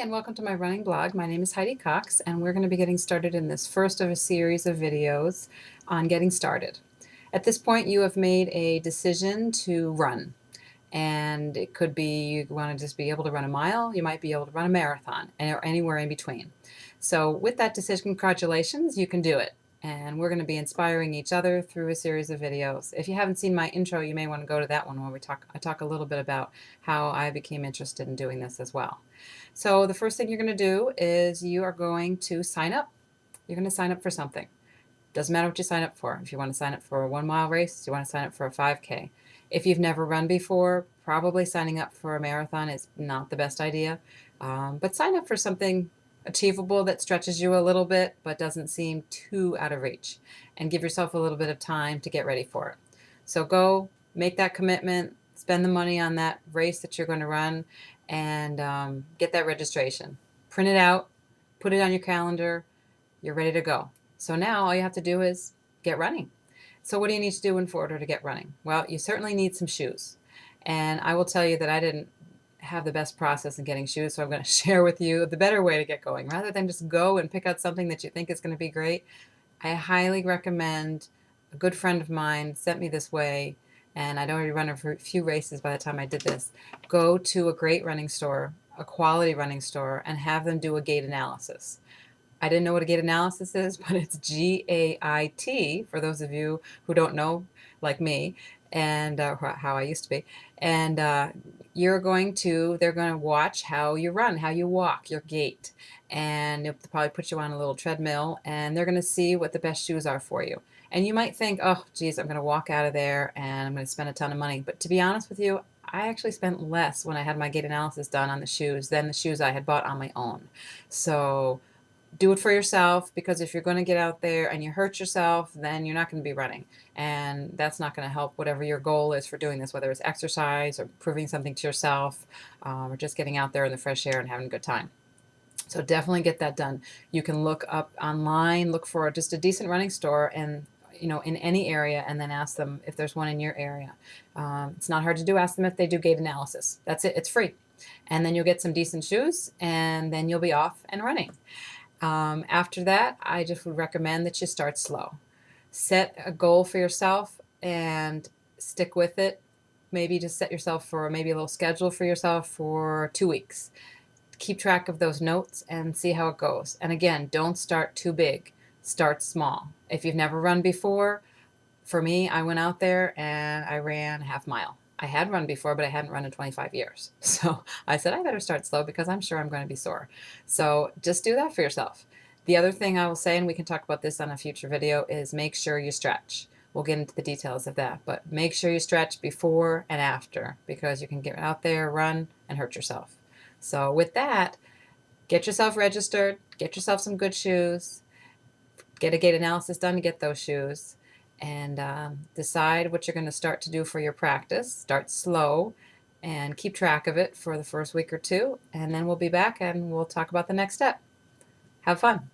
and welcome to my running blog. My name is Heidi Cox, and we're going to be getting started in this first of a series of videos on getting started. At this point, you have made a decision to run, and it could be you want to just be able to run a mile, you might be able to run a marathon, or anywhere in between. So with that decision, congratulations, you can do it. And we're going to be inspiring each other through a series of videos. If you haven't seen my intro, you may want to go to that one where I talk a little bit about how I became interested in doing this as well. So the first thing you're going to do is you are going to sign up. You're going to sign up for something. Doesn't matter what you sign up for. If you want to sign up for a 1 mile race, you want to sign up for a 5K. If you've never run before, probably signing up for a marathon is not the best idea. But sign up for something achievable that stretches you a little bit but doesn't seem too out of reach, and give yourself a little bit of time to get ready for it. So go make that commitment, spend the money on that race that you're going to run, and get that registration. Print it out, put it on your calendar, you're ready to go. So now all you have to do is get running. So what do you need to do in order to get running? Well, you certainly need some shoes. And I will tell you that I didn't have the best process in getting shoes, so I'm going to share with you the better way to get going. Rather than just go and pick out something that you think is going to be great, I highly recommend, a good friend of mine sent me this way, and I'd already run a few races by the time I did this. Go to a great running store, a quality running store, and have them do a gait analysis. I didn't know what a gait analysis is, but it's GAIT, for those of you who don't know, like me, and how I used to be. And they're going to watch how you run, how you walk, your gait. And they'll probably put you on a little treadmill, and they're going to see what the best shoes are for you. And you might think, oh, geez, I'm going to walk out of there and I'm going to spend a ton of money. But to be honest with you, I actually spent less when I had my gait analysis done on the shoes than the shoes I had bought on my own. So do it for yourself, because if you're going to get out there and you hurt yourself, then you're not going to be running. And that's not going to help whatever your goal is for doing this, whether it's exercise or proving something to yourself, or just getting out there in the fresh air and having a good time. So definitely get that done. You can look up online, look for just a decent running store, and in any area, and then ask them if there's one in your area. It's not hard to do. Ask them if they do gait analysis. That's it. It's free. And then you'll get some decent shoes, and then you'll be off and running. After that, I just would recommend that you start slow. Set a goal for yourself and stick with it. Maybe just set yourself for maybe a little schedule for yourself for 2 weeks. Keep track of those notes and see how it goes. And again, don't start too big. Start small. If you've never run before, for me, I went out there and I ran a half mile. I had run before, but I hadn't run in 25 years. So I said, I better start slow because I'm sure I'm going to be sore. So just do that for yourself. The other thing I will say, and we can talk about this on a future video, is make sure you stretch. We'll get into the details of that, but make sure you stretch before and after, because you can get out there, run, and hurt yourself. So with that, get yourself registered, get yourself some good shoes, get a gait analysis done to get those shoes, and decide what you're going to start to do for your practice. Start slow and keep track of it for the first week or two, and then we'll be back and we'll talk about the next step. Have fun.